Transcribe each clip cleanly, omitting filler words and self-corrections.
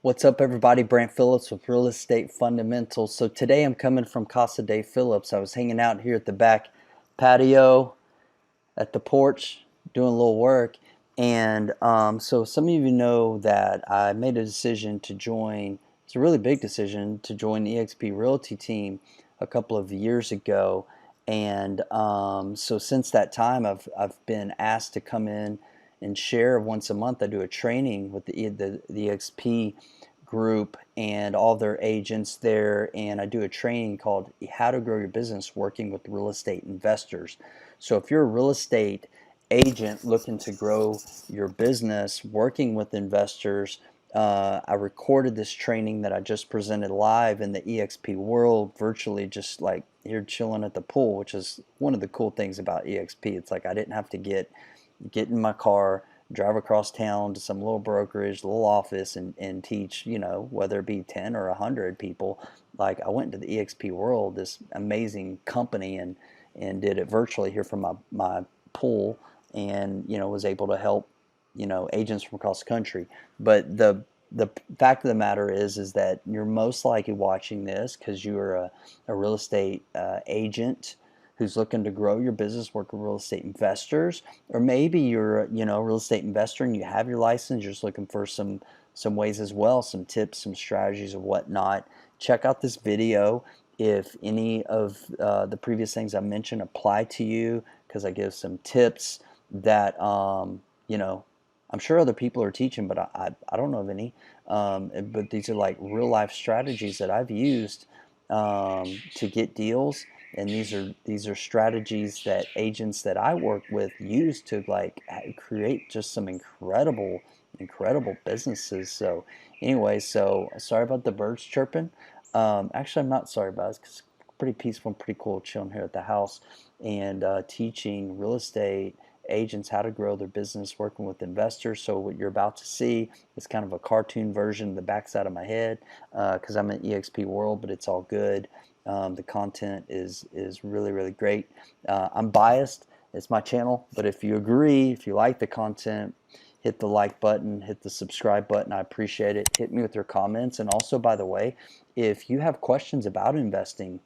What's up, everybody? Brant Phillips with Real Estate Fundamentals. So today I'm coming from Casa de Phillips. I was hanging out here at the back patio at the porch doing a little work. And so some of you know that I made a decision to join, it's a really big decision, to join the EXP Realty team a couple of years ago. And so since that time, I've been asked to come in and share once a month. I do a training with the EXP group and all their agents there, and I do a training called How to Grow Your Business Working with Real Estate Investors. So if you're a real estate agent looking to grow your business working with investors, I recorded this training that I just presented live in the EXP World virtually, just like here chilling at the pool, which is one of the cool things about EXP. It's like I didn't have to get in my car, drive across town to some little brokerage, little office, and teach, whether it be 10 or 100 people. Like I went to the EXP World, this amazing company, and did it virtually here from my pool, and was able to help agents from across the country. But the fact of the matter is that you're most likely watching this because you're a real estate agent who's looking to grow your business, work with real estate investors, or maybe you're a real estate investor and you have your license, you're just looking for some ways as well, some tips, some strategies, or whatnot. Check out this video if any of the previous things I mentioned apply to you, because I give some tips that I'm sure other people are teaching, but I don't know of any. But these are like real life strategies that I've used to get deals, and these are strategies that agents that I work with use to like create just some incredible businesses. So anyway, so sorry about the birds chirping. Actually, I'm not sorry about it, because it's pretty peaceful and pretty cool chilling here at the house and teaching real estate agents how to grow their business working with investors. So what you're about to see is kind of a cartoon version of the backside of my head, because I'm in EXP World, but it's all good. The content is really great. I'm biased. It's my channel, but if you agree, if you like the content, hit the like button, hit the subscribe button. I appreciate it. Hit me with your comments. And also, by the way, if you have questions about investing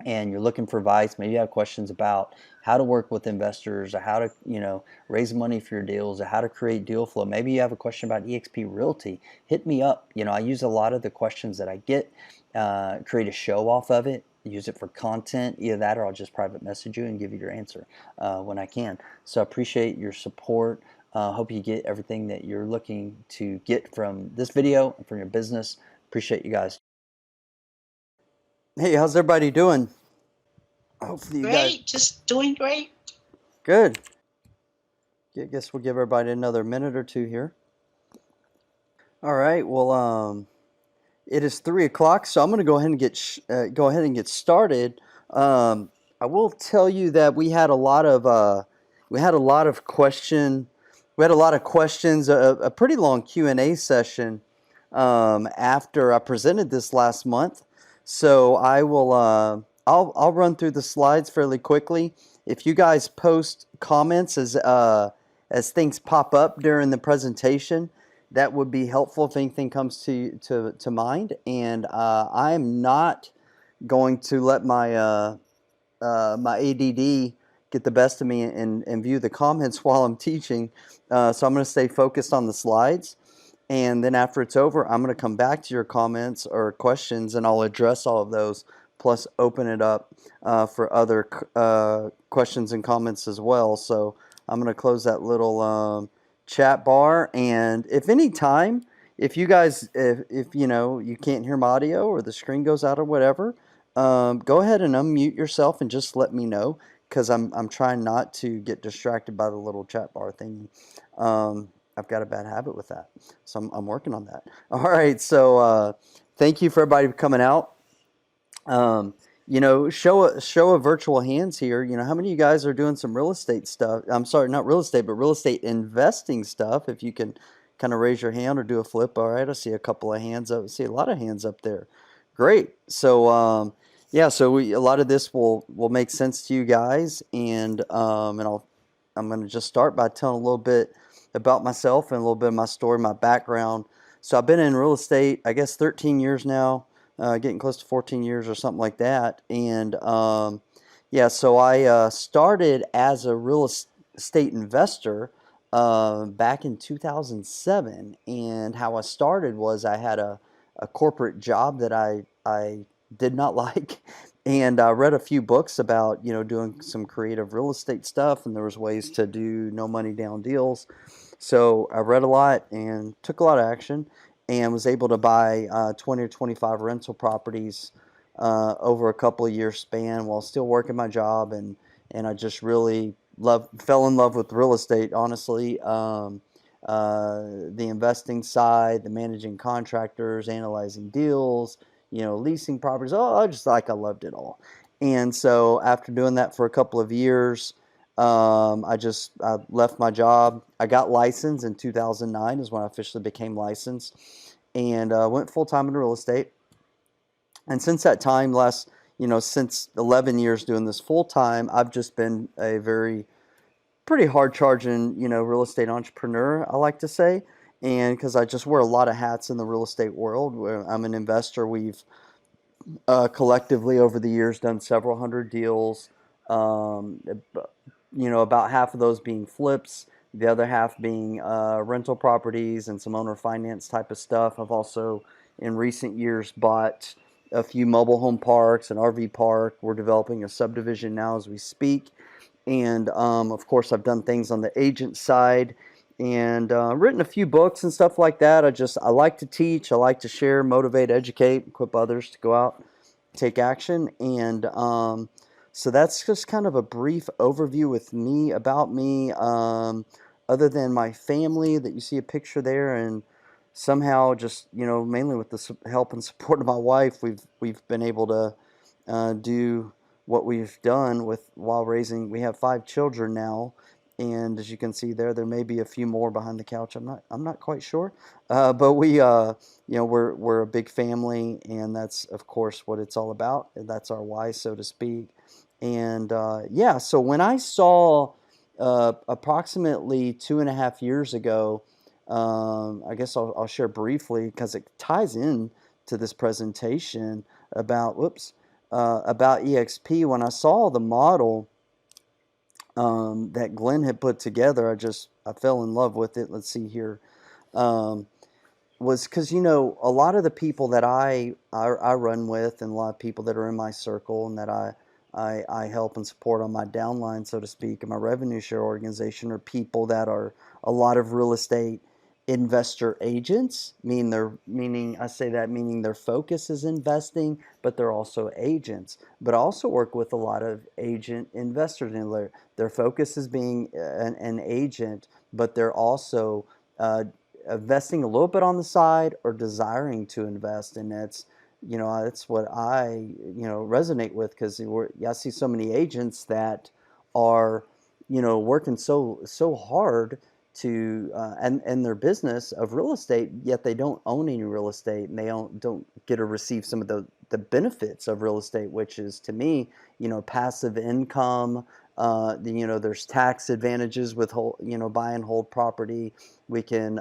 and you're looking for advice, maybe you have questions about how to work with investors, or how to raise money for your deals, or how to create deal flow. Maybe you have a question about EXP Realty. Hit me up. I use a lot of the questions that I get, create a show off of it, use it for content, either that or I'll just private message you and give you your answer when I can. So I appreciate your support. Hope you get everything that you're looking to get from this video and from your business. Appreciate you guys. Hey, how's everybody doing? Hopefully you guys. Great, just doing great. Good. I guess we'll give everybody another minute or two here. All right. Well, it is 3 o'clock, so I'm going to go ahead and get started. I will tell you that we had a lot of questions, a pretty long Q&A session after I presented this last month. So I will I'll run through the slides fairly quickly. If you guys post comments as things pop up during the presentation, that would be helpful if anything comes to mind. And I am not going to let my my ADD get the best of me and view the comments while I'm teaching. So I'm going to stay focused on the slides. And then after it's over, I'm going to come back to your comments or questions, and I'll address all of those, plus open it up for other questions and comments as well. So I'm going to close that little chat bar. And if any time, if you guys, if you can't hear my audio or the screen goes out or whatever, go ahead and unmute yourself and just let me know, because I'm trying not to get distracted by the little chat bar thingy. I've got a bad habit with that, so I'm working on that. All right, so thank you for everybody for coming out. Show a virtual hands here. How many of you guys are doing some real estate stuff? I'm sorry, not real estate, but real estate investing stuff. If you can kind of raise your hand or do a flip. All right, I see a couple of hands up. I see a lot of hands up there. Great. So yeah, so a lot of this will make sense to you guys, and I'm going to just start by telling a little bit about myself and a little bit of my story, my background. So I've been in real estate, I guess, 13 years now, getting close to 14 years or something like that. And yeah, so I started as a real estate investor back in 2007. And how I started was I had a corporate job that I did not like. And I read a few books about, doing some creative real estate stuff, and there was ways to do no money down deals. So I read a lot and took a lot of action, and was able to buy 20 or 25 rental properties over a couple of years span while still working my job, and I just really fell in love with real estate, honestly. The investing side, the managing contractors, analyzing deals, leasing properties. Oh, I loved it all. And so after doing that for a couple of years, I left my job. I got licensed in 2009 is when I officially became licensed, and went full time in real estate. And since that time, since 11 years doing this full time, I've just been a pretty hard charging, real estate entrepreneur, I like to say. And because I just wear a lot of hats in the real estate world, I'm an investor. We've collectively over the years done several hundred deals. Um, about half of those being flips, the other half being rental properties and some owner finance type of stuff. I've also, in recent years, bought a few mobile home parks, an RV park. We're developing a subdivision now as we speak. And of course, I've done things on the agent side and written a few books and stuff like that. I like to teach, I like to share, motivate, educate, equip others to go out, take action. And so that's just kind of a brief overview with me about me. Other than my family that you see a picture there, and somehow just mainly with the help and support of my wife, we've been able to do what we've done with while raising. We have 5 children now, and as you can see there may be a few more behind the couch. I'm not quite sure, but we're a big family, and that's of course what it's all about. That's our why, so to speak. And yeah, so when I saw approximately 2.5 years ago, I guess I'll share briefly because it ties in to this presentation about about EXP. When I saw the model that Glenn had put together, I fell in love with it. Let's see here. Um, was because a lot of the people that I run with, and a lot of people that are in my circle and that I help and support on my downline, so to speak, in my revenue share organization, are people that are a lot of real estate investor agents. Meaning I say that meaning their focus is investing, but they're also agents. But I also work with a lot of agent investors, and their focus is being an agent, but they're also investing a little bit on the side or desiring to invest. And that's what I resonate with, because I see so many agents that are working so hard to and their business of real estate, yet they don't own any real estate, and they don't get to receive some of the benefits of real estate, which is, to me, passive income. There's tax advantages with buy and hold property. We can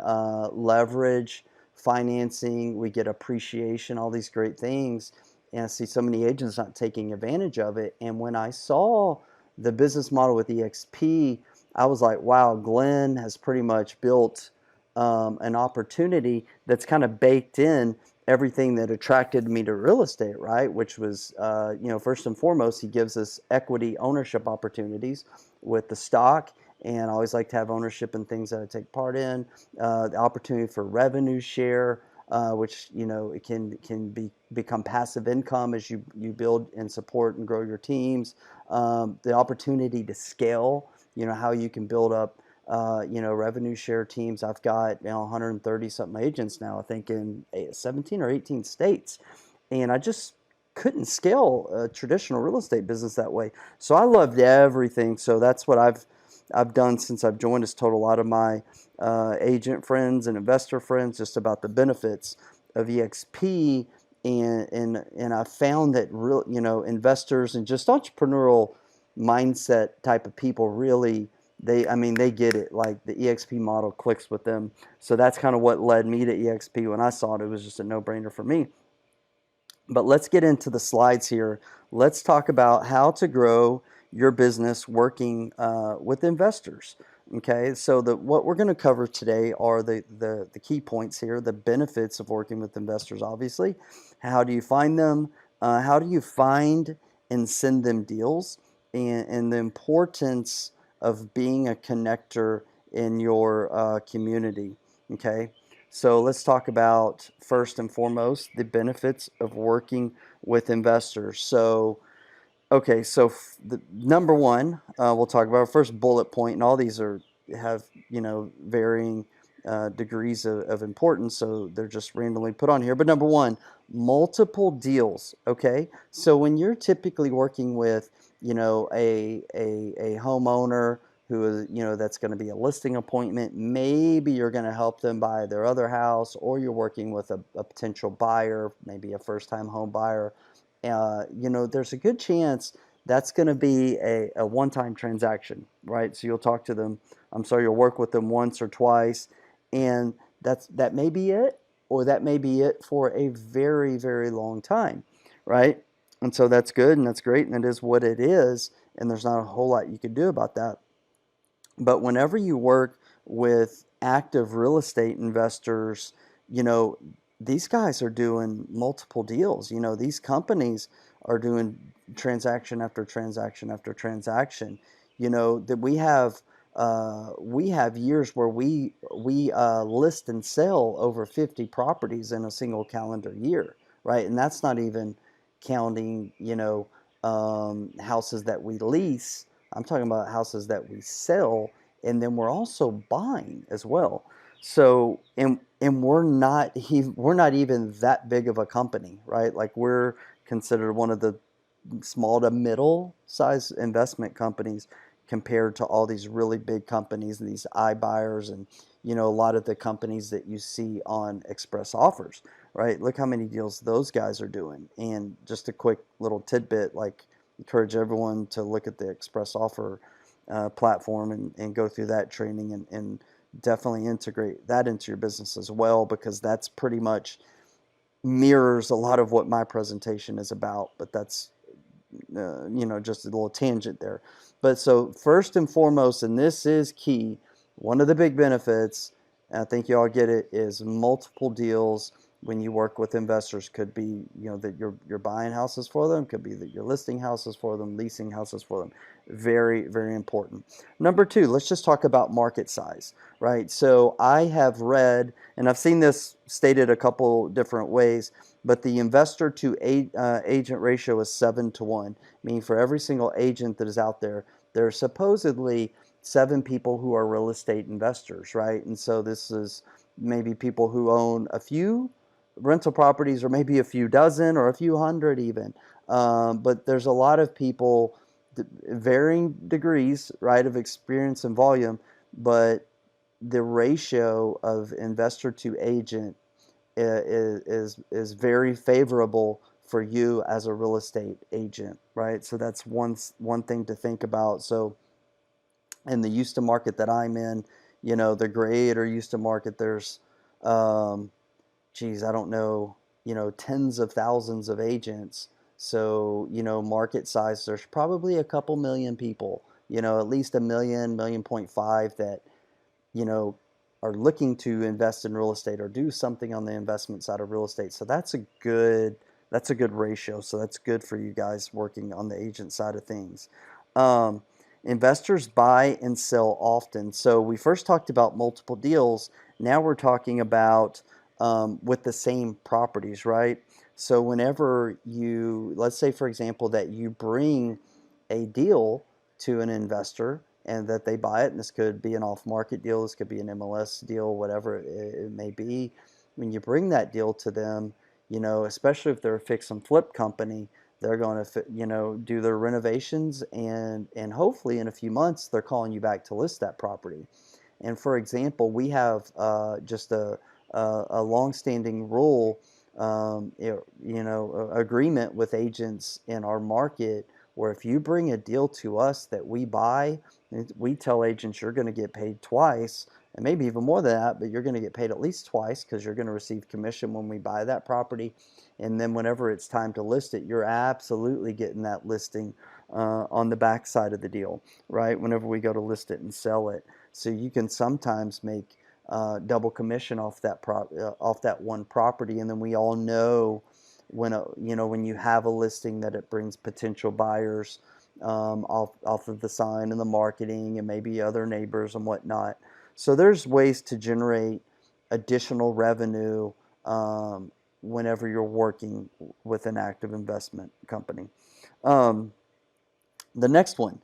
leverage financing. We get appreciation, all these great things. And I see so many agents not taking advantage of it. And when I saw the business model with EXP, I was like, wow, Glenn has pretty much built an opportunity that's kind of baked in everything that attracted me to real estate, right? Which was, first and foremost, he gives us equity ownership opportunities with the stock. And I always like to have ownership in things that I take part in. The opportunity for revenue share, which it can become passive income as you build and support and grow your teams. The opportunity to scale, how you can build up revenue share teams. I've got 130 something agents now, I think, in 17 or 18 states, and I just couldn't scale a traditional real estate business that way. So I loved everything. So that's what I've done since I've joined, is told a lot of my agent friends and investor friends just about the benefits of EXP, and I found that investors and just entrepreneurial mindset type of people really they get it. Like the EXP model clicks with them. So that's kind of what led me to EXP. When I saw it, it was just a no-brainer for me. But let's get into the slides here. Let's talk about how to grow your business working with investors. Okay, so what we're going to cover today are the key points here, the benefits of working with investors, obviously. How do you find them? How do you find and send them deals? And the importance of being a connector in your community. Okay, so let's talk about first and foremost the benefits of working with investors. So, okay, so the number one, we'll talk about our first bullet point, and all these have varying degrees of importance, so they're just randomly put on here. But number one, multiple deals. Okay, so when you're typically working with a homeowner who is that's going to be a listing appointment, maybe you're going to help them buy their other house, or you're working with a potential buyer, maybe a first-time home buyer. There's a good chance that's going to be a one-time transaction, right? So you'll talk to them. I'm sorry, you'll work with them once or twice, and that may be it, or that may be it for a very, very long time, right? And so that's good and that's great, and it is what it is, and there's not a whole lot you can do about that. But whenever you work with active real estate investors, you know, these guys are doing multiple deals. These companies are doing transaction after transaction after transaction. That we have years where we list and sell over 50 properties in a single calendar year, right? And that's not even counting, houses that we lease. I'm talking about houses that we sell, and then we're also buying as well. So, and we're not even that big of a company, right? Like we're considered one of the small to middle size investment companies compared to all these really big companies, these iBuyers, and a lot of the companies that you see on express offers, right? Look how many deals those guys are doing. And just a quick little tidbit, like encourage everyone to look at the express offer platform and go through that training, and definitely integrate that into your business as well, because that's pretty much mirrors a lot of what my presentation is about. But that's just a little tangent there. But so first and foremost, and this is key, one of the big benefits, and I think you all get it, is multiple deals when you work with investors. Could be that you're buying houses for them, could be that you're listing houses for them, leasing houses for them. Very, very important. Number two, let's just talk about market size, right? So I have read, and I've seen this stated a couple different ways, but the investor to agent ratio is 7-1, meaning for every single agent that is out there, there are supposedly 7 people who are real estate investors, right? And so this is maybe people who own a few rental properties, or maybe a few dozen, or a few hundred even. But there's a lot of people, varying degrees, right, of experience and volume, but the ratio of investor to agent is very favorable for you as a real estate agent, right? So that's one thing to think about. So in the Houston market that I'm in, the greater Houston market, there's I don't know, tens of thousands of agents. So, market size, there's probably a couple million people, at least a million, 1.5 million that, you know, are looking to invest in real estate or do something on the investment side of real estate. So that's a good ratio. So that's good for you guys working on the agent side of things. Um, Investors buy and sell often. So we first talked about multiple deals. Now we're talking about with the same properties, right? So whenever let's say for example that you bring a deal to an investor and that they buy it, and this could be an off-market deal, this could be an MLS deal, whatever it may be. When you bring that deal to them, especially if they're a fix and flip company, they're going to do their renovations, and hopefully in a few months they're calling you back to list that property. And for example, we have just a long-standing rule, agreement with agents in our market where if you bring a deal to us that we buy, we tell agents you're going to get paid twice, and maybe even more than that, but you're going to get paid at least twice because you're going to receive commission when we buy that property. And then whenever it's time to list it, you're absolutely getting that listing on the back side of the deal, right? Whenever we go to list it and sell it. So you can sometimes make double commission off that one property. And then we all know when you have a listing that it brings potential buyers off of the sign and the marketing and maybe other neighbors and whatnot. So there's ways to generate additional revenue whenever you're working with an active investment company. The next one,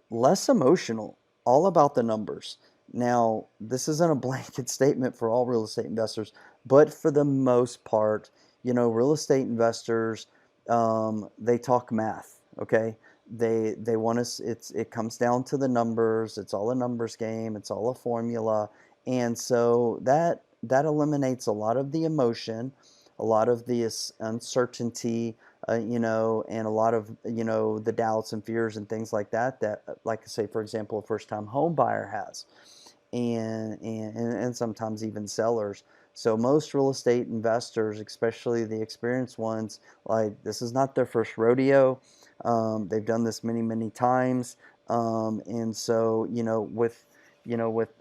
less emotional, all about the numbers. Now, this isn't a blanket statement for all real estate investors, but for the most part, real estate investors, they talk math, okay? They want us, it comes down to the numbers. It's all a numbers game. It's all a formula. And so that eliminates a lot of the emotion, a lot of the uncertainty, and a lot of, the doubts and fears and things like that, like I say, for example, a first-time home buyer has, and sometimes even sellers. So most real estate investors, especially the experienced ones, like this is not their first rodeo. They've done this many, many times. And so, with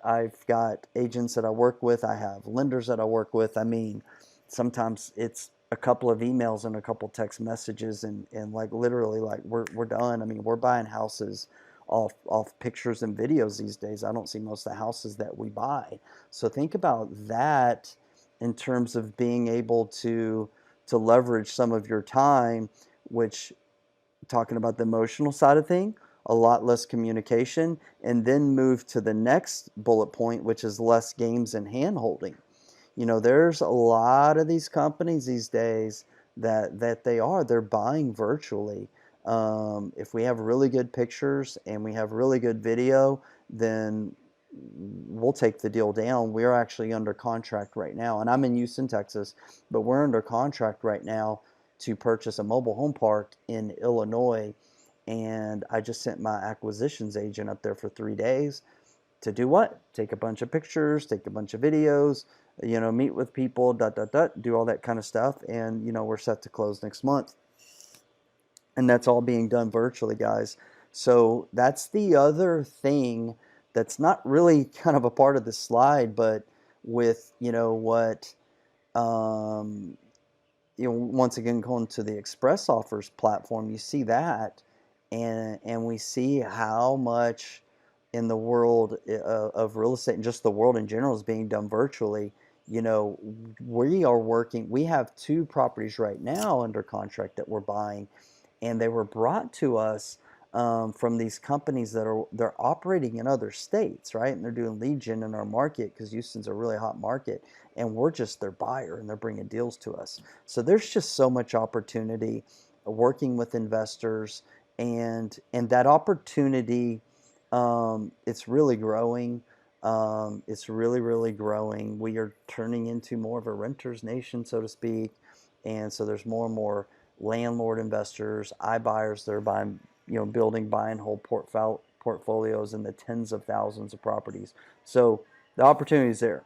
I've got agents that I work with, I have lenders that I work with. I mean, sometimes it's a couple of emails and a couple text messages and like literally like we're done. I mean, we're buying houses off pictures and videos these days. I don't see most of the houses that we buy. So think about that in terms of being able to leverage some of your time, which, talking about the emotional side of thing, a lot less communication, and then move to the next bullet point, which is less games and hand holding. There's a lot of these companies these days that they're buying virtually. If we have really good pictures and we have really good video, then we'll take the deal down. We're actually under contract right now, and I'm in Houston, Texas, but we're under contract right now to purchase a mobile home park in Illinois. And I just sent my acquisitions agent up there for 3 days to do what? Take a bunch of pictures, take a bunch of videos, meet with people, do all that kind of stuff. And, we're set to close next month. And that's all being done virtually, guys. So that's the other thing that's not really kind of a part of the slide, but with, once again, going to the Express Offers platform, you see that, and we see how much in the world of real estate and just the world in general is being done virtually. We have 2 properties right now under contract that we're buying, and they were brought to us from these companies they're operating in other states, right? And they're doing lead gen in our market because Houston's a really hot market, and we're just their buyer, and they're bringing deals to us. So there's just so much opportunity working with investors, and that opportunity, it's really growing. It's really, really growing. We are turning into more of a renter's nation, so to speak, and so there's more and more landlord investors, iBuyers that are buying, buy and hold portfolios in the tens of thousands of properties. So the opportunity is there.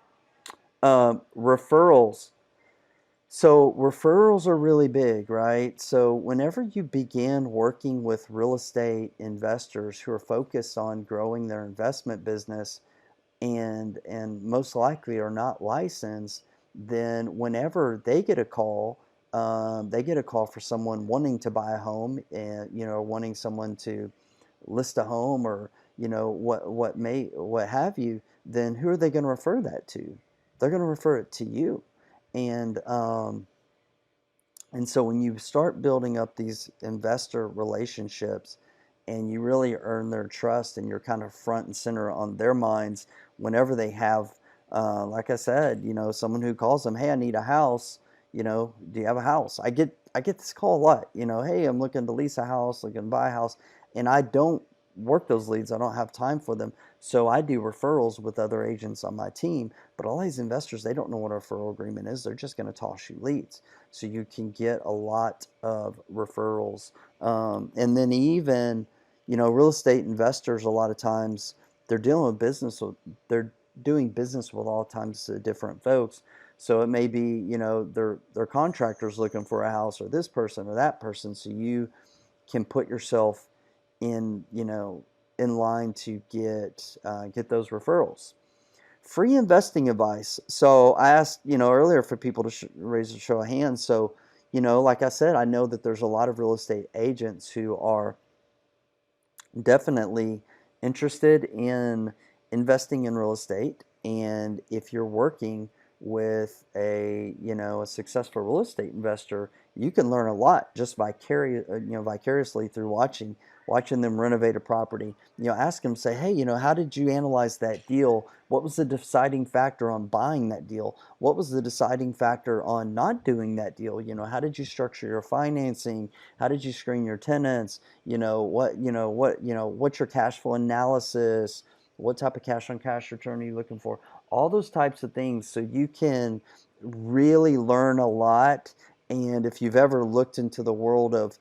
Referrals. So referrals are really big, right? So whenever you begin working with real estate investors who are focused on growing their investment business and most likely are not licensed, then whenever they get a call for someone wanting to buy a home and wanting someone to list a home, or what have you, then who are they going to refer that to? They're going to refer it to you. And so when you start building up these investor relationships and you really earn their trust and you're kind of front and center on their minds whenever they have, like I said, someone who calls them, hey, I need a house, do you have a house? I get this call a lot, hey, I'm looking to lease a house, looking to buy a house, and I don't work those leads. I don't have time for them. So I do referrals with other agents on my team. But all these investors, they don't know what a referral agreement is. They're just going to toss you leads. So you can get a lot of referrals. And then even, real estate investors, a lot of times they're dealing with they're doing business with all types of different folks. So it may be, their contractors looking for a house, or this person or that person. So you can put yourself in, in line to get those referrals. Free investing advice. So I asked, earlier for people to raise a show of hands. So, like I said, I know that there's a lot of real estate agents who are definitely interested in investing in real estate. And if you're working with a successful real estate investor, you can learn a lot just vicariously through watching them renovate a property. Ask them, say, hey, how did you analyze that deal? What was the deciding factor on buying that deal? What was the deciding factor on not doing that deal? How did you structure your financing? How did you screen your tenants? What's your cash flow analysis? What type of cash on cash return are you looking for? All those types of things, so you can really learn a lot. And if you've ever looked into the world of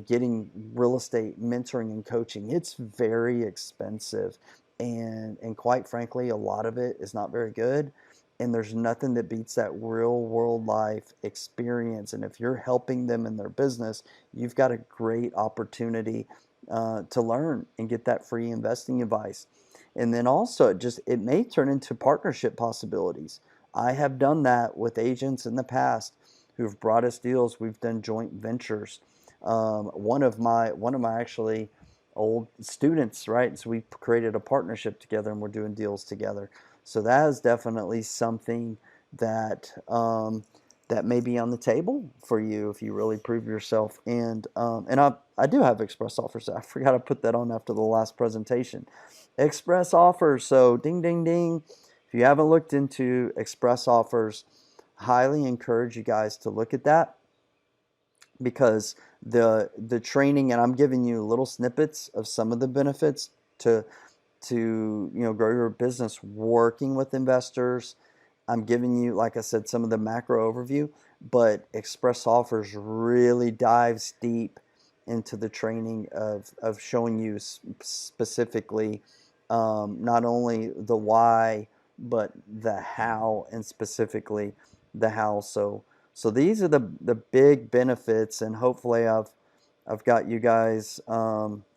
getting real estate mentoring and coaching, it's very expensive, and quite frankly, a lot of it is not very good. And there's nothing that beats that real world life experience. And if you're helping them in their business, you've got a great opportunity to learn and get that free investing advice. And then also, it may turn into partnership possibilities. I have done that with agents in the past who've brought us deals. We've done joint ventures. One of my actually old students, right? So we created a partnership together, and we're doing deals together. So that is definitely something that that may be on the table for you if you really prove yourself. And I do have express offers. I forgot to put that on after the last presentation. Express offers. So ding, ding, ding. If you haven't looked into express offers, highly encourage you guys to look at that, because the training, and I'm giving you little snippets of some of the benefits to grow your business working with investors. I'm giving you, like I said, some of the macro overview, but express offers really dives deep into the training of showing you specifically not only the why, but the how, and specifically the how. So these are the big benefits, and hopefully I've got you guys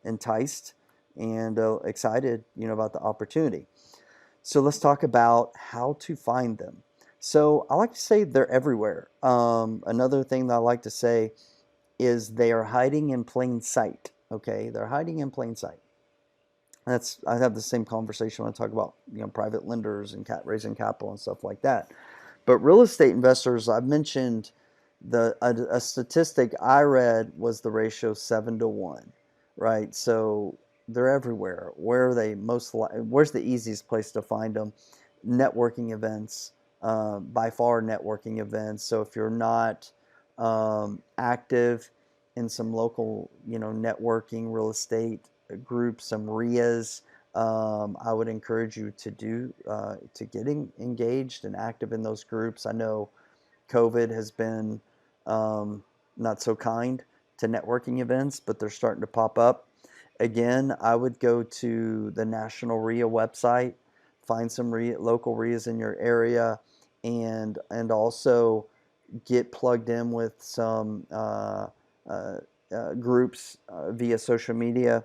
enticed and excited, about the opportunity. So let's talk about how to find them. So I like to say they're everywhere. Another thing that I like to say is they are hiding in plain sight. Okay, they're hiding in plain sight. I have the same conversation when I talk about private lenders and raising capital and stuff like that. But real estate investors, I've mentioned a statistic I read was the ratio 7-to-1, right? So they're everywhere. Where are they where's the easiest place to find them? Networking events, by far networking events. So if you're not active in some local, networking real estate groups, some RIAs, I would encourage you to getting engaged and active in those groups. I know COVID has been not so kind to networking events, but they're starting to pop up. Again, I would go to the National RIA website, find some local RIAs in your area, and also get plugged in with some groups via social media,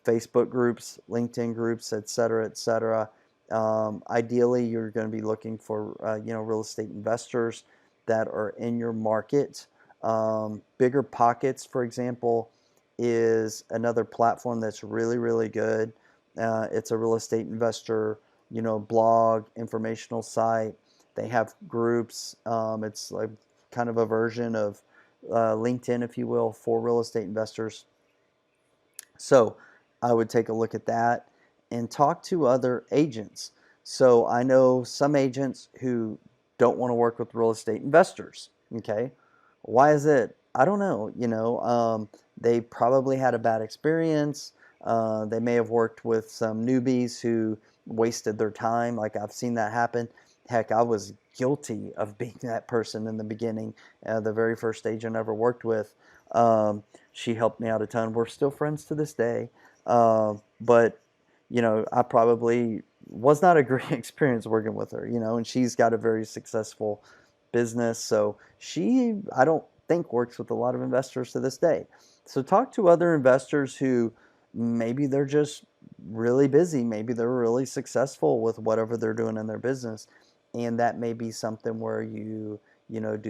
Facebook groups, LinkedIn groups, et cetera, et cetera. Ideally, you're going to be looking for real estate investors that are in your market. Bigger Pockets, for example, is another platform that's really, really good. It's a real estate investor, blog, informational site. They have groups. It's like kind of a version of LinkedIn, if you will, for real estate investors. So I would take a look at that and talk to other agents. So I know some agents who don't want to work with real estate investors. Okay, why is it? I don't know. They probably had a bad experience. They may have worked with some newbies who wasted their time. Like I've seen that happen. Heck, I was guilty of being that person in the beginning. The very first agent I ever worked with, she helped me out a ton. We're still friends to this day. But I probably was not a great experience working with her, and she's got a very successful business. So I don't think, works with a lot of investors to this day. So talk to other investors who maybe they're just really busy. Maybe they're really successful with whatever they're doing in their business. And that may be something where do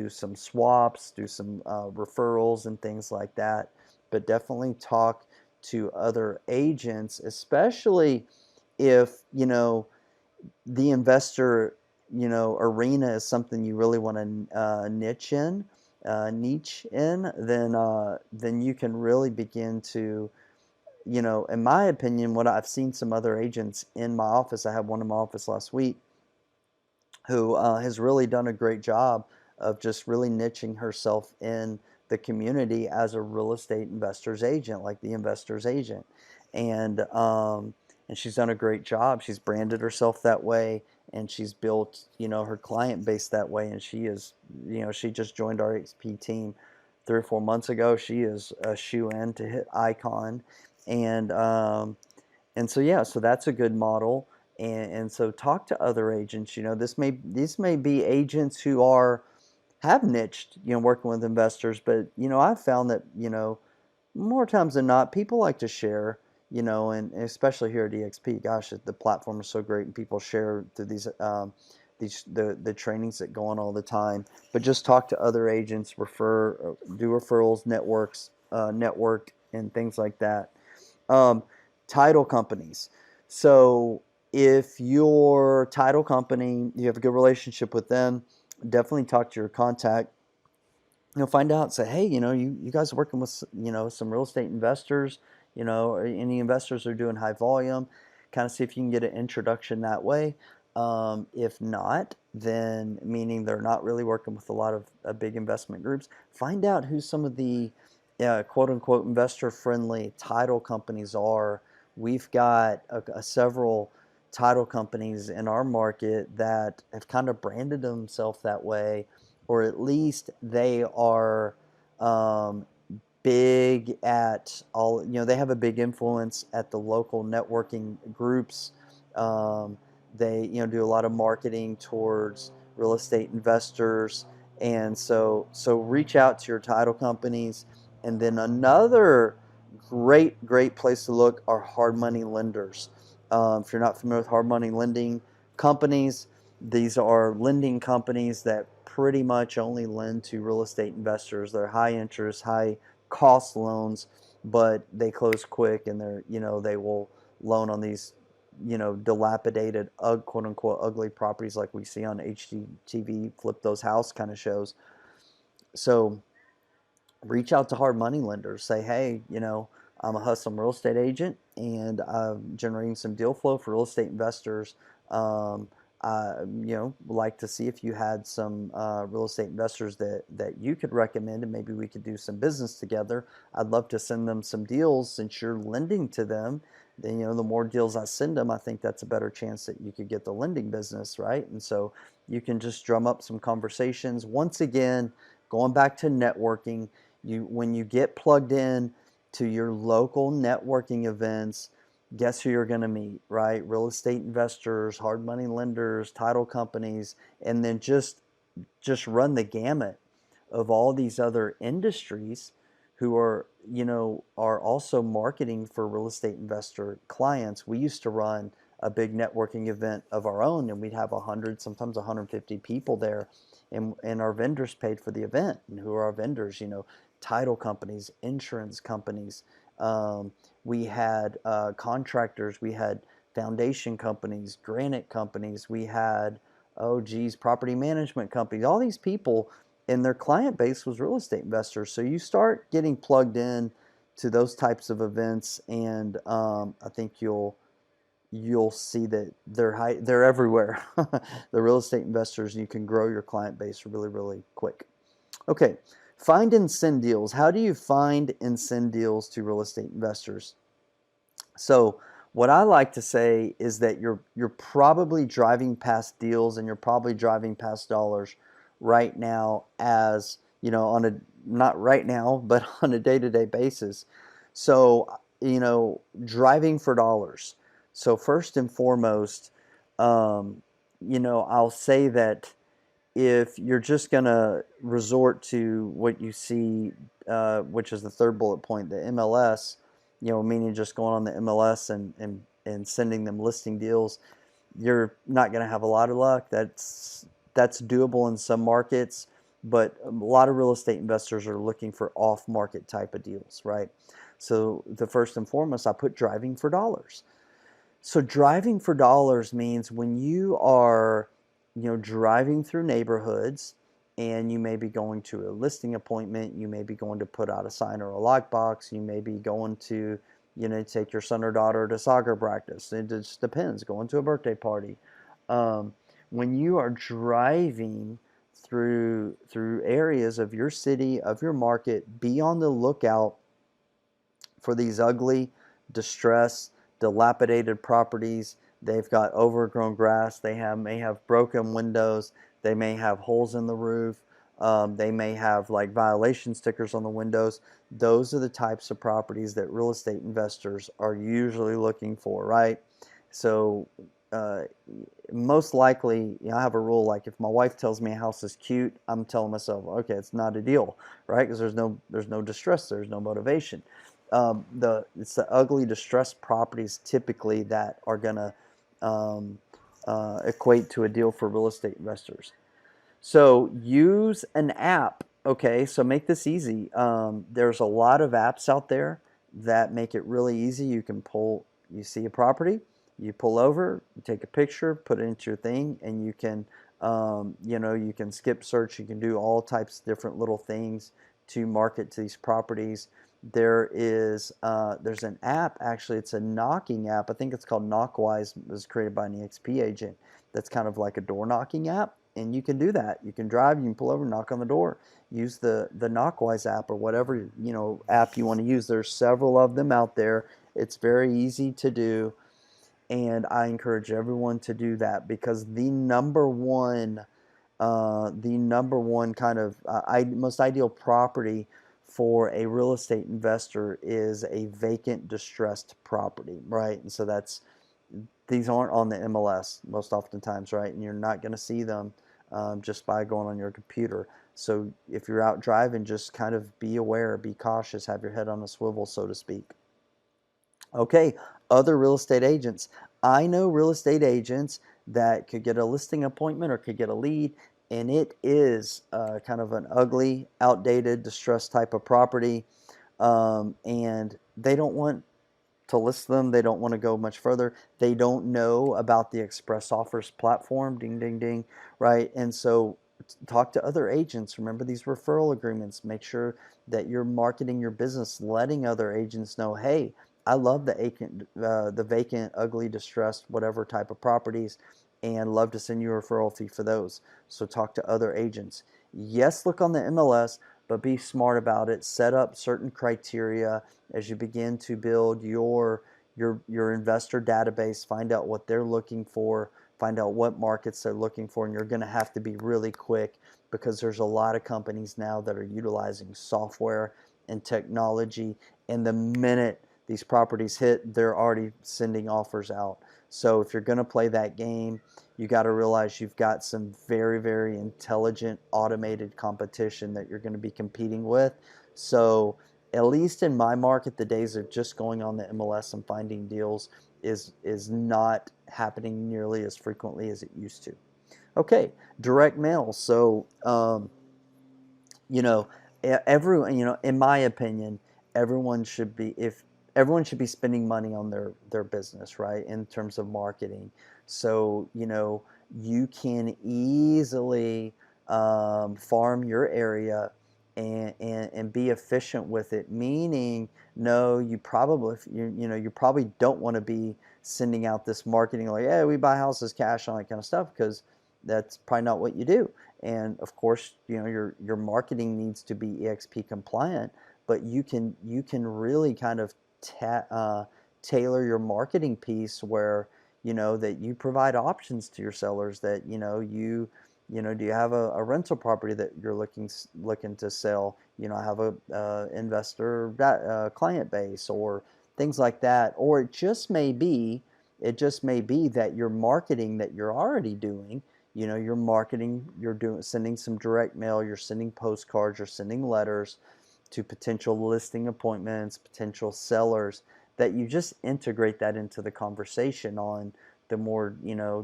some swaps, do some referrals and things like that. But definitely talk to other agents, especially if, the investor, arena is something you really want to niche in, then you can really begin to, in my opinion, what I've seen some other agents in my office. I had one in my office last week who has really done a great job of just really niching herself in the community as a real estate investor's agent, like the investor's agent. And she's done a great job. She's branded herself that way, and she's built, her client base that way. And she is, she just joined our EXP team 3 or 4 months ago. She is a shoe-in to hit icon. And so yeah, so that's a good model. And so talk to other agents. These may be agents who have niched, working with investors. But I've found that more times than not, people like to share. And especially here at EXP, gosh, the platform is so great, and people share through the trainings that go on all the time. But just talk to other agents, do referrals, network, and things like that. Um, Title companies. So if your title company, you have a good relationship with them, definitely talk to your contact. Find out, say, hey, you guys are working with, some real estate investors, or any investors are doing high volume. Kind of see if you can get an introduction that way. If not, then meaning they're not really working with a lot of big investment groups, find out who some of the quote unquote investor friendly title companies are. We've got several title companies in our market that have kind of branded themselves that way, or at least they are big at all. They have a big influence at the local networking groups. They do a lot of marketing towards real estate investors, and so reach out to your title companies. And then another great place to look are hard money lenders. If you're not familiar with hard money lending companies, these are lending companies that pretty much only lend to real estate investors. They're high interest, high cost loans, but they close quick, and they will loan on these dilapidated, quote unquote, ugly properties like we see on HGTV, Flip Those House kind of shows. So reach out to hard money lenders. Say, hey, I'm a hustling real estate agent, and I'm generating some deal flow for real estate investors. I, would like to see if you had some real estate investors that you could recommend, and maybe we could do some business together. I'd love to send them some deals since you're lending to them. Then, the more deals I send them, I think that's a better chance that you could get the lending business, right? And so you can just drum up some conversations. Once again, going back to networking, when you get plugged in to your local networking events, guess who you're going to meet, right? Real estate investors, hard money lenders, title companies, and then just run the gamut of all these other industries who are also marketing for real estate investor clients. We used to run a big networking event of our own, and we'd have 100, sometimes 150 people there, and our vendors paid for the event. And who are our vendors? Title companies, insurance companies. We had contractors, we had foundation companies, granite companies, we had, property management companies. All these people, and their client base was real estate investors. So you start getting plugged in to those types of events, and I think you'll see that they're everywhere. The real estate investors, and you can grow your client base really, really quick. Okay, find and send deals. How do you find and send deals to real estate investors? So what I like to say is that you're probably driving past deals and you're probably driving past dollars right now, as you know, on a not right now, but on a day-to-day basis. So, driving for dollars. So first and foremost, um, I'll say that if you're just going to resort to what you see, which is the third bullet point, the MLS, meaning just going on the MLS and sending them listing deals, you're not going to have a lot of luck. That's doable in some markets, but a lot of real estate investors are looking for off-market type of deals, right? So the first and foremost, I put driving for dollars. So driving for dollars means when you are, driving through neighborhoods and you may be going to a listing appointment, you may be going to put out a sign or a lockbox, you may be going to, take your son or daughter to soccer practice. It just depends. Going to a birthday party. Um, when you are driving through areas of your city, of your market, be on the lookout for these ugly, distressed, dilapidated properties. They've got overgrown grass. May have broken windows. They may have holes in the roof. They may have like violation stickers on the windows. Those are the types of properties that real estate investors are usually looking for, right? So, uh, most likely, I have a rule, like if my wife tells me a house is cute, I'm telling myself, okay, it's not a deal, right? Because there's no distress, there's no motivation. It's the ugly, distressed properties typically that are gonna um, equate to a deal for real estate investors. So use an app. Okay, so make this easy. There's a lot of apps out there that make it really easy. You see a property, you pull over, you take a picture, put it into your thing, and you can, you can skip search. You can do all types of different little things to market to these properties. There's an app, actually. It's a knocking app. I think it's called Knockwise. It was created by an EXP agent. That's kind of like a door knocking app, and you can do that. You can drive, you can pull over, knock on the door, use the Knockwise app or whatever app you want to use. There's several of them out there. It's very easy to do, and I encourage everyone to do that, because the number one kind of most ideal property for a real estate investor is a vacant, distressed property, right? And so these aren't on the MLS most oftentimes, right? And you're not going to see them just by going on your computer. So if you're out driving, just kind of be aware, be cautious, have your head on a swivel, so to speak. Okay, other real estate agents. I know real estate agents that could get a listing appointment or could get a lead, and it is kind of an ugly, outdated, distressed type of property, and they don't want to list them. They don't want to go much further. They don't know about the express offers platform. Ding, ding, ding. Right. And so talk to other agents. Remember these referral agreements. Make sure that you're marketing your business, letting other agents know, hey, I love the vacant, ugly, distressed, whatever type of properties, and love to send you a referral fee for those. So talk to other agents. Yes, look on the MLS, but be smart about it. Set up certain criteria as you begin to build your investor database. Find out what they're looking for. Find out what markets they're looking for, and you're going to have to be really quick, because there's a lot of companies now that are utilizing software and technology, and the minute these properties hit, they're already sending offers out. So if you're going to play that game, you got to realize you've got some very, very intelligent, automated competition that you're going to be competing with. So at least in my market, the days of just going on the MLS and finding deals is not happening nearly as frequently as it used to. Okay, direct mail. So you know, everyone, in my opinion, everyone should be if everyone should be spending money on their business, right? In terms of marketing. So, you can easily farm your area and be efficient with it. Meaning, no, you probably you probably don't want to be sending out this marketing like, "Hey, we buy houses cash," and all that kind of stuff, because that's probably not what you do. And of course, your marketing needs to be EXP compliant, but you can really kind of tailor your marketing piece where, that you provide options to your sellers, that, do you have a rental property that you're looking to sell? Have a investor client base or things like that. Or it just may be that your marketing that you're already doing, you're marketing, sending some direct mail, you're sending postcards, you're sending letters to potential listing appointments, potential sellers, that you just integrate that into the conversation on the more,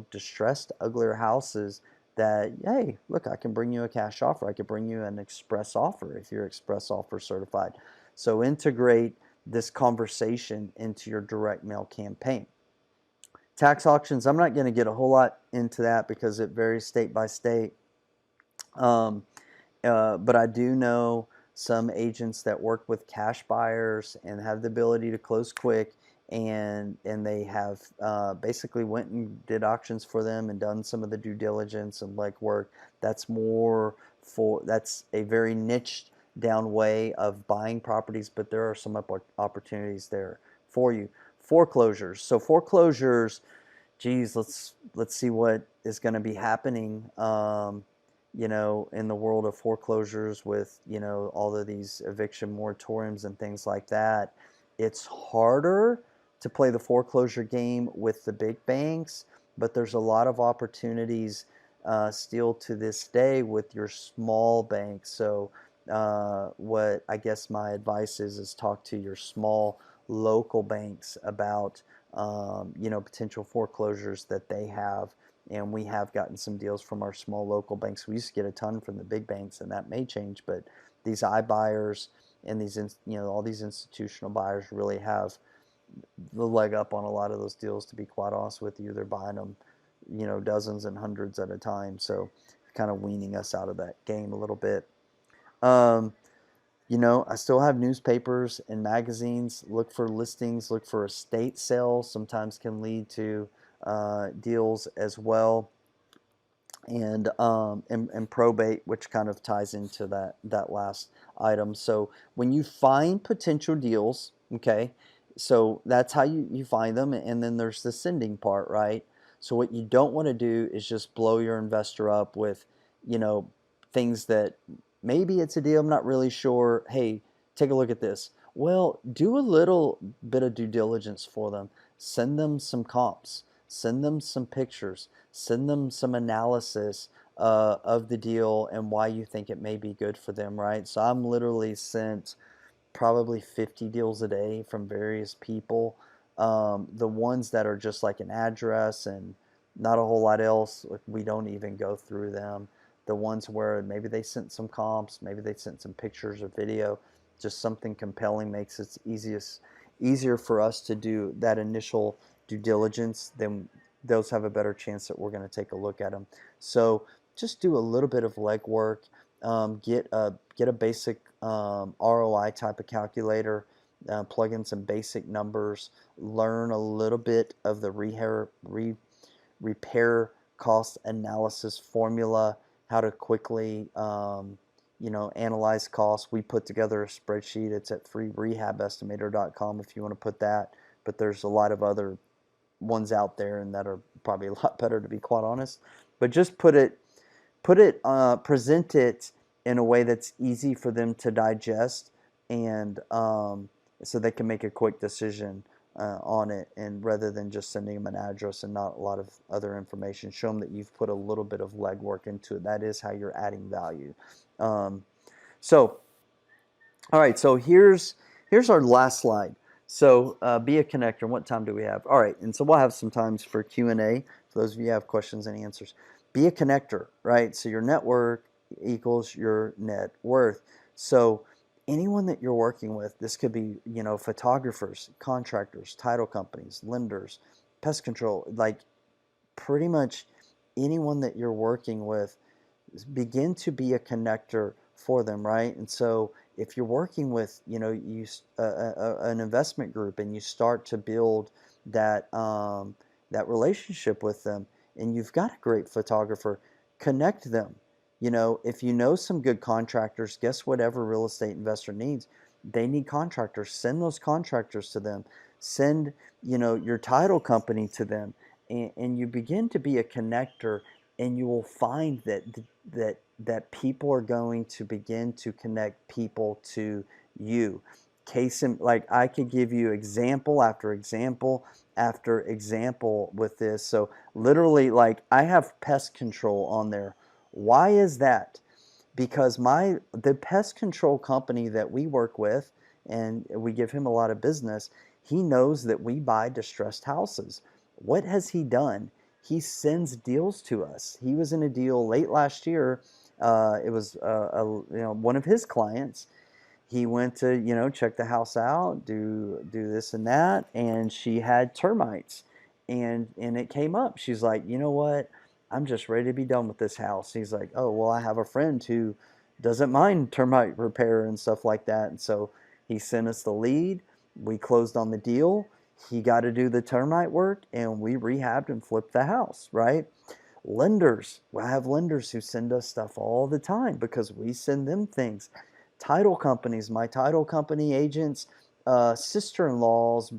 distressed, uglier houses, that, hey, look, I can bring you a cash offer. I could bring you an express offer if you're express offer certified. So integrate this conversation into your direct mail campaign. Tax auctions, I'm not going to get a whole lot into that because it varies state by state. But I do know some agents that work with cash buyers and have the ability to close quick, and they have basically went and did auctions for them and done some of the due diligence and legwork. That's a very niched down way of buying properties, but there are some opportunities there for you. Foreclosures. So foreclosures, geez, let's see what is going to be happening. In the world of foreclosures with, all of these eviction moratoriums and things like that. It's harder to play the foreclosure game with the big banks, but there's a lot of opportunities still to this day with your small banks. So what I guess my advice is talk to your small local banks about, potential foreclosures that they have. And we have gotten some deals from our small local banks. We used to get a ton from the big banks, and that may change. But these iBuyers and all these institutional buyers really have the leg up on a lot of those deals. To be quite honest with you, they're buying them, dozens and hundreds at a time. So, kind of weaning us out of that game a little bit. I still have newspapers and magazines. Look for listings. Look for estate sales. Sometimes can lead to deals as well, and probate, which kind of ties into that last item. So when you find potential deals, okay, so that's how you find them, and then there's the sending part, right? So what you don't want to do is just blow your investor up with, things that maybe it's a deal, I'm not really sure. Hey, take a look at this. Well, do a little bit of due diligence for them. Send them some comps. Send them some pictures. Send them some analysis of the deal and why you think it may be good for them, right? So I'm literally sent probably 50 deals a day from various people. The ones that are just like an address and not a whole lot else, we don't even go through them. The ones where maybe they sent some comps, maybe they sent some pictures or video, just something compelling makes it easier for us to do that initial due diligence, then those have a better chance that we're going to take a look at them. So just do a little bit of legwork. Get a basic ROI type of calculator. Plug in some basic numbers. Learn a little bit of the repair cost analysis formula. How to quickly analyze costs. We put together a spreadsheet. It's at freerehabestimator.com if you want to put that. But there's a lot of other ones out there and that are probably a lot better, to be quite honest. But just present it in a way that's easy for them to digest, and so they can make a quick decision on it, and rather than just sending them an address and not a lot of other information. Show them that you've put a little bit of legwork into it. That is how you're adding value. So all right, so here's our last slide. So be a connector. What time do we have? All right, and so we'll have some times for Q&A for those of you who have questions and answers. Be a connector, right? So your network equals your net worth. So anyone that you're working with, this could be, photographers, contractors, title companies, lenders, pest control, like pretty much anyone that you're working with, begin to be a connector for them, right? And so if you're working with, an investment group, and you start to build that relationship with them, and you've got a great photographer, connect them. If you know some good contractors, guess what every real estate investor needs? They need contractors. Send those contractors to them. Send, your title company to them, and you begin to be a connector, and you will find that people are going to begin to connect people to you. Case in, like, I could give you example after example after example with this. So literally, like, I have pest control on there. Why is that? Because the pest control company that we work with, and we give him a lot of business, he knows that we buy distressed houses. What has he done? He sends deals to us. He was in a deal late last year. It was one of his clients. He went to, check the house out, do this and that, and she had termites, and it came up. She's like, you know what? I'm just ready to be done with this house. He's like, oh well, I have a friend who doesn't mind termite repair and stuff like that, and so he sent us the lead. We closed on the deal. He got to do the termite work, and we rehabbed and flipped the house. Right? Lenders, I have lenders who send us stuff all the time because we send them things. Title companies, my title company agents, sister-in-law's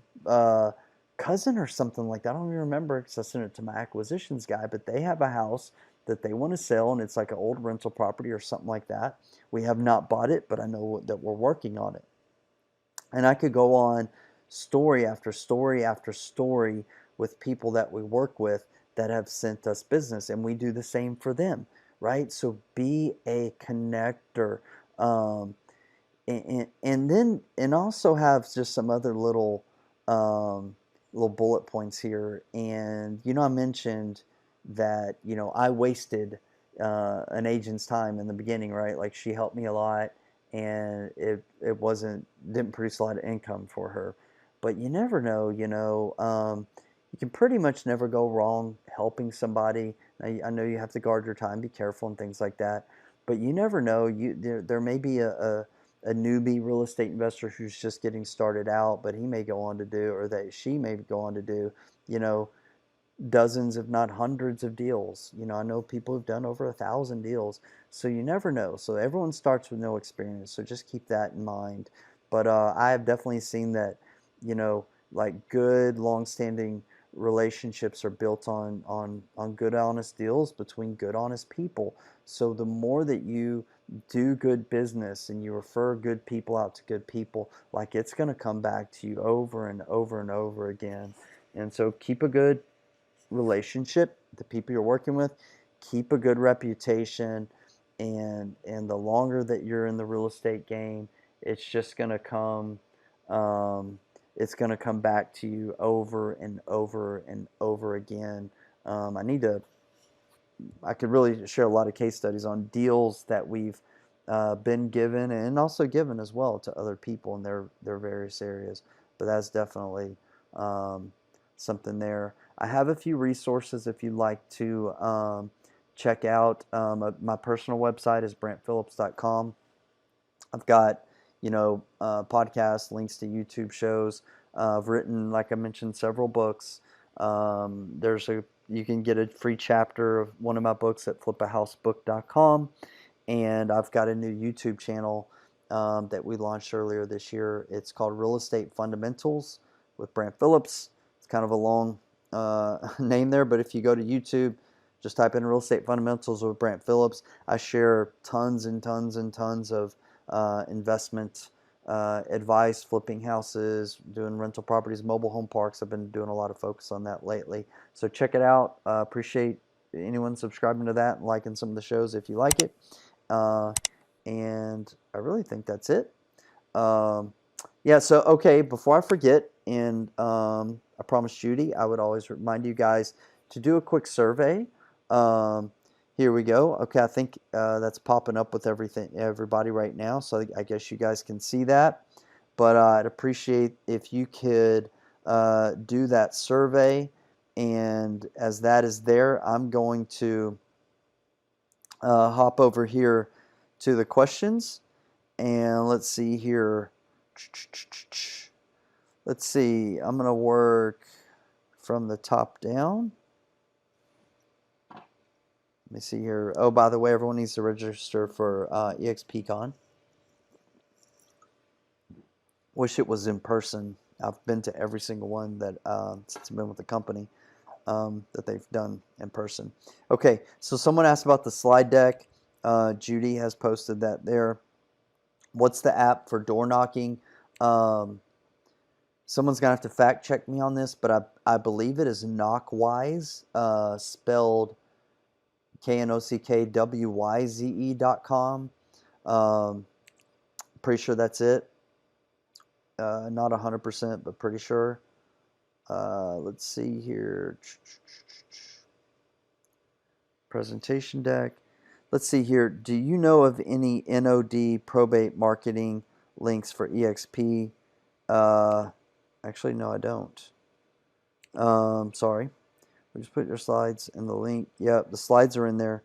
cousin or something like that. I don't even remember because I sent it to my acquisitions guy, but they have a house that they want to sell, and it's like an old rental property or something like that. We have not bought it, but I know that we're working on it. And I could go on story after story after story with people that we work with that have sent us business, and we do the same for them, right? So be a connector. Um, and also have just some other um, little bullet points here. And I mentioned that I wasted an agent's time in the beginning, right? Like, she helped me a lot, and it didn't produce a lot of income for her. But you never know, you can pretty much never go wrong helping somebody. I know you have to guard your time, be careful, and things like that. But you never know. There may be a newbie real estate investor who's just getting started out, but he may go on to do, or that she may go on to do, you know, dozens, if not hundreds of deals. I know people who've done over 1,000 deals. So you never know. So everyone starts with no experience. So just keep that in mind. But I have definitely seen that, like, good, long-standing relationships are built on good, honest deals between good, honest people. So the more that you do good business and you refer good people out to good people, like, it's going to come back to you over and over and over again. And so keep a good relationship, the people you're working with, keep a good reputation, and the longer that you're in the real estate game, it's just going to come it's going to come back to you over and over and over again. I could really share a lot of case studies on deals that we've been given, and also given as well to other people in their various areas. But that's definitely something there. I have a few resources if you'd like to check out. My personal website is brantphillips.com. I've got, podcasts, links to YouTube shows. I've written, like I mentioned, several books. You can get a free chapter of one of my books at flipahousebook.com. And I've got a new YouTube channel that we launched earlier this year. It's called Real Estate Fundamentals with Brant Phillips. It's kind of a long name there, but if you go to YouTube, just type in Real Estate Fundamentals with Brant Phillips. I share tons and tons and tons of investment advice, flipping houses, doing rental properties, mobile home parks. I've been doing a lot of focus on that lately. So check it out. Appreciate anyone subscribing to that and liking some of the shows if you like it. And I really think that's it. Yeah, so, okay, before I forget, and I promised Judy I would always remind you guys to do a quick survey. Here we go. Okay, I think that's popping up with everybody right now, so I guess you guys can see that. But I'd appreciate if you could do that survey, and as that is there, I'm going to hop over here to the questions, and let's see here. Let's see, I'm going to work from the top down. Let me see here. Oh, by the way, everyone needs to register for EXP Con. Wish it was in person. I've been to every single one that since I've been with the company that they've done in person. Okay, so someone asked about the slide deck. Judy has posted that there. What's the app for door knocking? Someone's gonna have to fact check me on this, but I believe it is Knockwise, spelled KNOCKWYZE.com. Pretty sure that's it. Not 100%, but pretty sure. Let's see here. Presentation deck. Let's see here. Do you know of any NOD probate marketing links for EXP? Actually, no, I don't. Sorry. We just put your slides in the link. Yep, the slides are in there.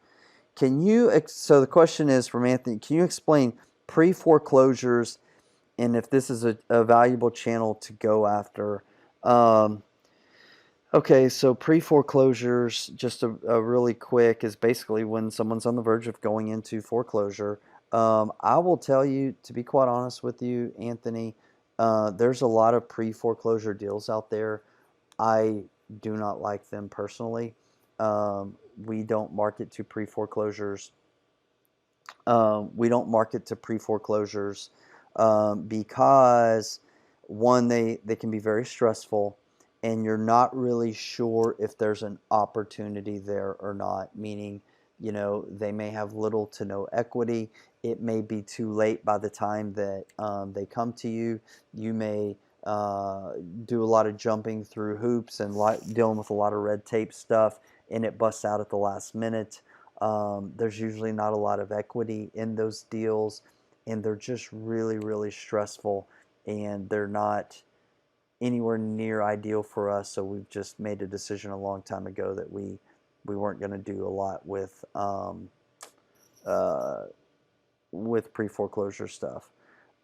Can you, so the question is from Anthony, can you explain pre-foreclosures and if this is a valuable channel to go after? Okay, so pre-foreclosures, just a really quick, is basically when someone's on the verge of going into foreclosure. I will tell you, to be quite honest with you, Anthony, there's a lot of pre-foreclosure deals out there. I do not like them personally. We don't market to pre-foreclosures. We don't market to pre-foreclosures because, one, they can be very stressful, and you're not really sure if there's an opportunity there or not, meaning, you know, they may have little to no equity. It may be too late by the time that they come to you. You may do a lot of jumping through hoops and dealing with a lot of red tape stuff, and it busts out at the last minute. There's usually not a lot of equity in those deals, and they're just really, really stressful, and they're not anywhere near ideal for us. So we've just made a decision a long time ago that we weren't going to do a lot with pre-foreclosure stuff.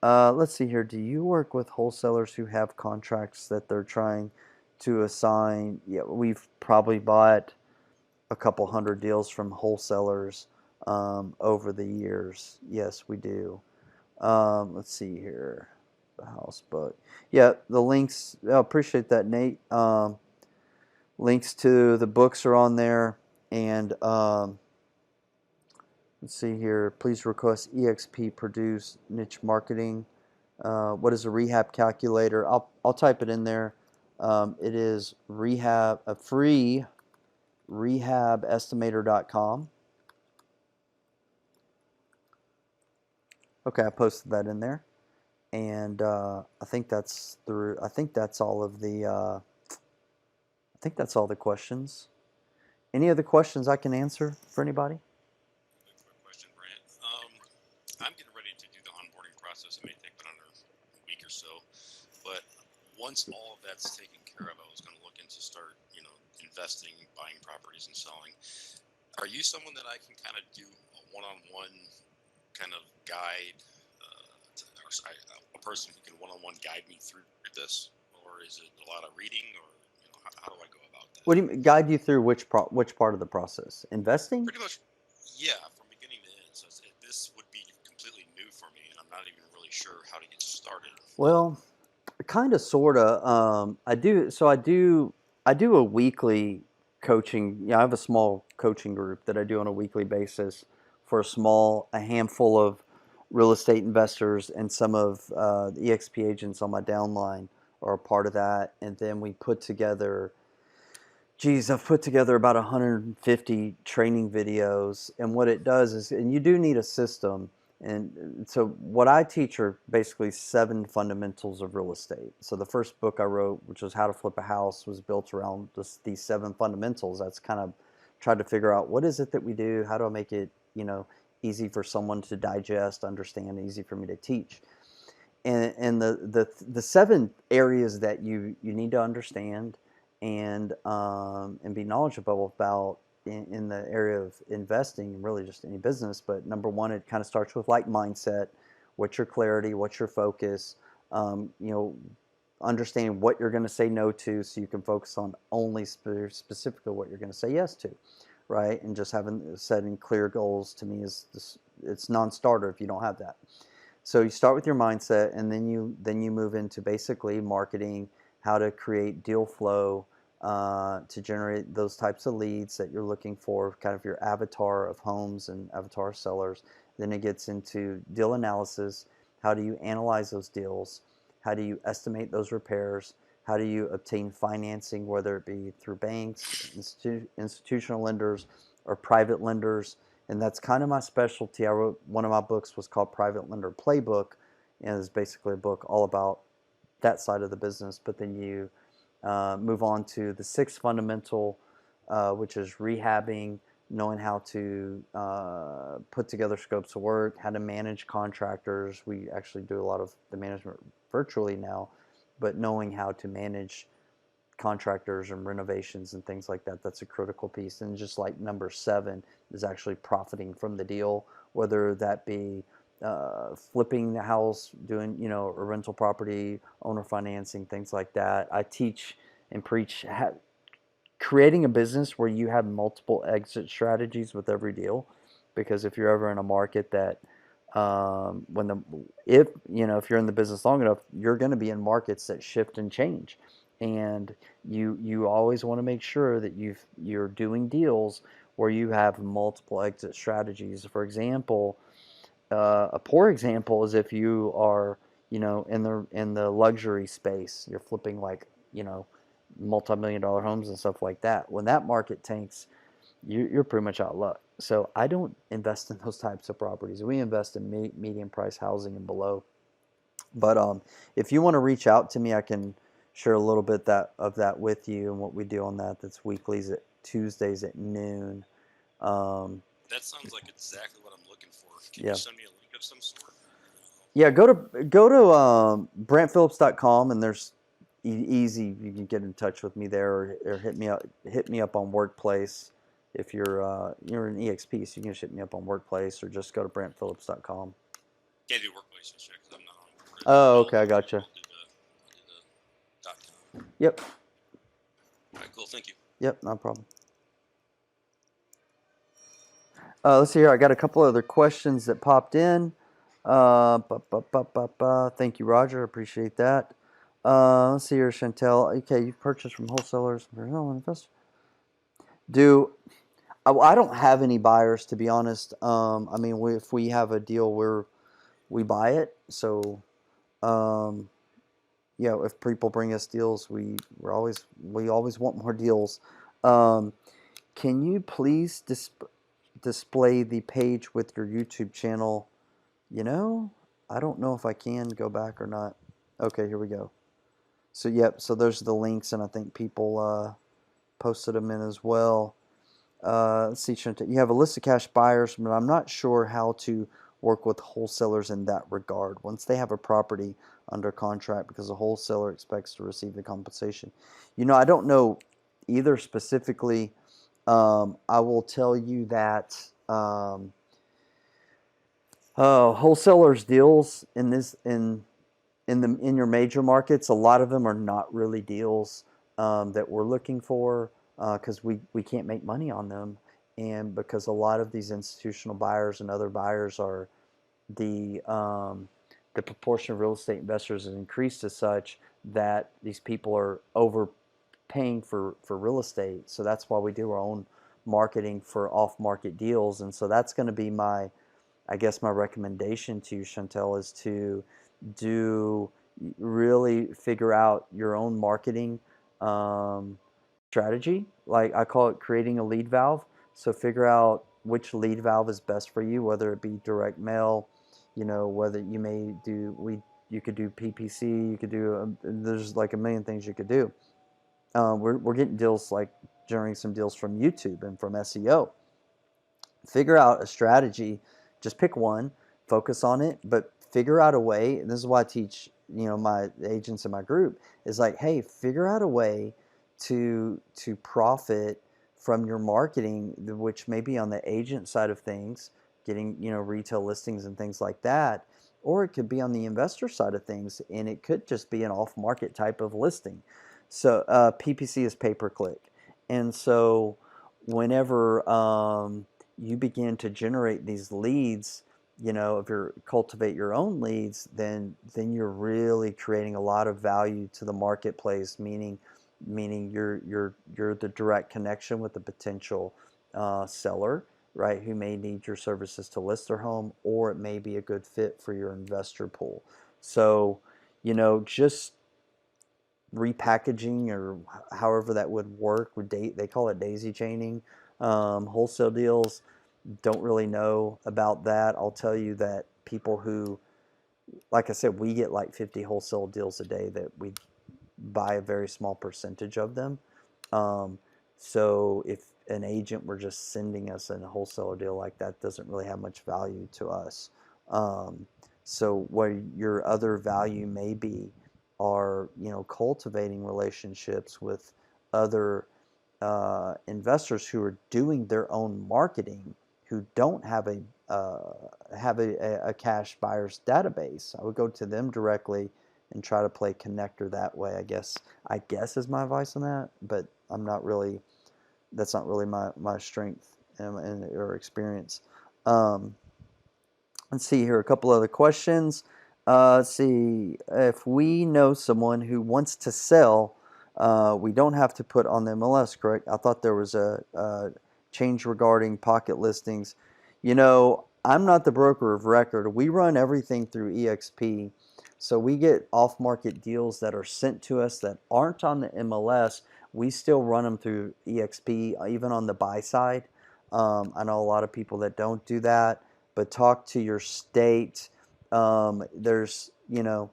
Let's see here. Do you work with wholesalers who have contracts that they're trying to assign? Yeah, we've probably bought a couple hundred deals from wholesalers over the years. Yes, we do. Let's see here. The house book. Yeah, the links. I appreciate that, Nate. Links to the books are on there. And let's see here. Please request EXP produce niche marketing. What is a rehab calculator? I'll type it in there. It is Rehab, a free rehabestimator.com. Okay, I posted that in there, and I think that's through. I think that's all of the. I think that's all the questions. Any other questions I can answer for anybody? Quick question, Brant. I'm getting ready to do the onboarding process. It may take about under a week or so, but once all of that's taken care of, I was going to look into start, investing, buying properties, and selling. Are you someone that I can kind of do a one-on-one kind of guide, a person who can one-on-one guide me through this, or is it a lot of reading, or how do I go about that? What do you mean, guide you through which part of the process? Investing? Pretty much, yeah, from beginning to end. So this would be completely new for me, and I'm not even really sure how to get started. Well, kind of, sorta. I do. So I do. I do a weekly coaching. Yeah, I have a small coaching group that I do on a weekly basis for a handful of real estate investors, and some of the EXP agents on my downline are a part of that. And then we put together. Geez, I've put together about 150 training videos, and what it does is, and you do need a system. And so what I teach are basically 7 fundamentals of real estate. So the first book I wrote, which was How to Flip a House, was built around these 7 fundamentals. That's kind of tried to figure out, what is it that we do? How do I make it, easy for someone to digest, understand, easy for me to teach? And the 7 areas that you need to understand and be knowledgeable about in the area of investing, and really just any business. But number one, it kind of starts with like mindset. What's your clarity? What's your focus? Understanding what you're going to say no to, so you can focus on only specifically what you're going to say yes to, right? And just setting clear goals, to me, it's non-starter if you don't have that. So you start with your mindset, and then you move into basically marketing, how to create deal flow to generate those types of leads that you're looking for, kind of your avatar of homes and avatar sellers. Then it gets into deal analysis. How do you analyze those deals? How do you estimate those repairs? How do you obtain financing, whether it be through banks, institutional lenders, or private lenders? And that's kind of my specialty. I wrote one of my books was called Private Lender Playbook, and it's basically a book all about that side of the business. But then you move on to the sixth fundamental, which is rehabbing, knowing how to put together scopes of work, how to manage contractors. We actually do a lot of the management virtually now, but knowing how to manage contractors and renovations and things like that, that's a critical piece. And just like number 7 is actually profiting from the deal, whether that be flipping the house, doing, a rental property, owner financing, things like that. I teach and preach creating a business where you have multiple exit strategies with every deal, because if you're ever in a market that if you're in the business long enough, you're going to be in markets that shift and change, and you always want to make sure that you're doing deals where you have multiple exit strategies. For example, a poor example is if you are in the luxury space, you're flipping like multi-million dollar homes and stuff like that. When that market tanks, you're pretty much out of luck. So I don't invest in those types of properties. We invest in medium price housing and below. But if you want to reach out to me, I can share a little bit of that with you and what we do on that. That's weeklies at Tuesdays at noon. That sounds like exactly what I'm looking for. Can Yeah. you send me a link of some sort? Yeah, go to brantphillips.com, and there's easy. You can get in touch with me there, or hit me up on Workplace. If you're an EXP, so you can just hit me up on Workplace, or just go to brantphillips.com. Can't do workplace just yet because I'm not on board. Oh, okay, I gotcha. I'll do the .com. Yep. All right, cool. Thank you. Yep, no problem. Let's see here. I got a couple other questions that popped in. Thank you, Roger. Appreciate that. Let's see here, Chantel. Okay, you've purchased from wholesalers. I don't have any buyers, to be honest. I mean, if we have a deal, we buy it. So, if people bring us deals, we always want more deals. Can you please display the page with your YouTube channel? I don't know if I can go back or not. Okay, here we go. So, yep, so there's the links, and I think people posted them in as well. Let's see, you have a list of cash buyers, but I'm not sure how to work with wholesalers in that regard. Once they have a property under contract, because the wholesaler expects to receive the compensation. I don't know either specifically. I will tell you that wholesalers deals in your major markets, a lot of them are not really deals that we're looking for, because we can't make money on them, and because a lot of these institutional buyers and other buyers are the proportion of real estate investors has increased as such that these people are overpaying for real estate. So that's why we do our own marketing for off-market deals, and so that's going to be my recommendation to you, Chantel, is to really figure out your own marketing strategy. Like I call it creating a lead valve. So figure out which lead valve is best for you, whether it be direct mail, whether you could do PPC, you could do, there's like a million things you could do. We're getting deals, like generating some deals from YouTube and from SEO. Figure out a strategy. Just pick one, focus on it, but figure out a way. And this is why I teach, my agents in my group is like, hey, figure out a way to profit from your marketing, which may be on the agent side of things, getting, retail listings and things like that, or it could be on the investor side of things, and it could just be an off-market type of listing. So PPC is pay-per-click, and so whenever you begin to generate these leads, if you cultivate your own leads, then you're really creating a lot of value to the marketplace. Meaning you're the direct connection with the potential seller, right? Who may need your services to list their home, or it may be a good fit for your investor pool. So, just repackaging, or however that would work. They call it daisy chaining wholesale deals. Don't really know about that. I'll tell you that people who, like I said, we get like 50 wholesale deals a day that we buy a very small percentage of them. Um, so if an agent were just sending us a wholesale deal like that, doesn't really have much value to us. Um, so what your other value may be are, cultivating relationships with other investors who are doing their own marketing, who don't have a cash buyers database. I would go to them directly and try to play connector that way. I guess is my advice on that, but I'm not really. That's not really my strength or experience. Um, let's see here, a couple other questions. Let's see, if we know someone who wants to sell, we don't have to put on the MLS, correct? I thought there was a change regarding pocket listings. I'm not the broker of record. We run everything through EXP. So we get off-market deals that are sent to us that aren't on the MLS. We still run them through EXP, even on the buy side. I know a lot of people that don't do that, but talk to your state. There's a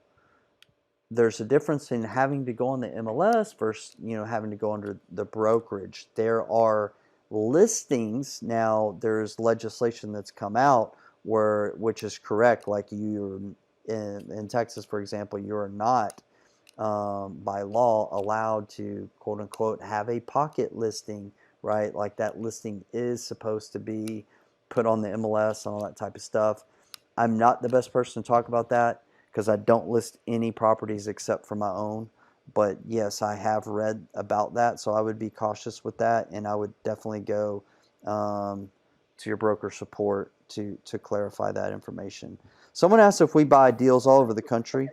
difference in having to go on the MLS versus having to go under the brokerage. There are listings now. There's legislation that's come out which is correct. Like you're in Texas, for example, you are not by law allowed to quote unquote have a pocket listing, right? Like that listing is supposed to be put on the MLS and all that type of stuff. I'm not the best person to talk about that because I don't list any properties except for my own. But yes, I have read about that, so I would be cautious with that, and I would definitely go to your broker support to clarify that information. Someone asked if we buy deals all over the country.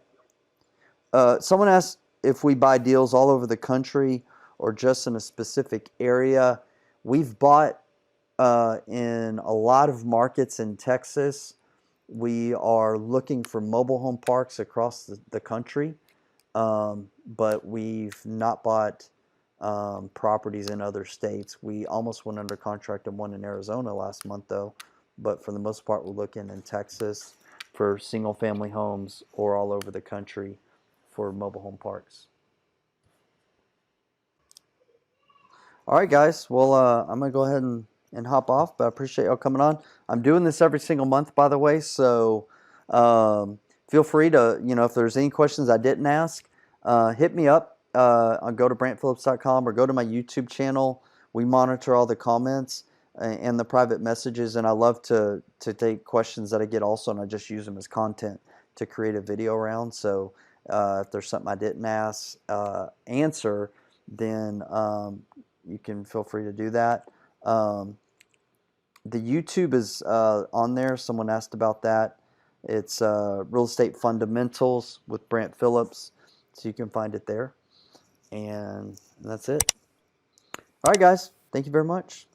Someone asked if we buy deals all over the country or just in a specific area. We've bought in a lot of markets in Texas. We are looking for mobile home parks across the country, but we've not bought properties in other states. We almost went under contract on one in Arizona last month, though. But for the most part, we're looking in Texas for single-family homes or all over the country for mobile home parks. All right, guys. Well, I'm going to go ahead and hop off, but I appreciate y'all coming on. I'm doing this every single month, by the way, so feel free to, if there's any questions I didn't ask, hit me up. I'll go to brantphillips.com or go to my YouTube channel. We monitor all the comments and the private messages, and I love to take questions that I get also, and I just use them as content to create a video around. So if there's something I didn't answer, then you can feel free to do that. The YouTube is on there. Someone asked about that. It's Real Estate Fundamentals with Brant Phillips, so you can find it there. And that's it. All right, guys. Thank you very much.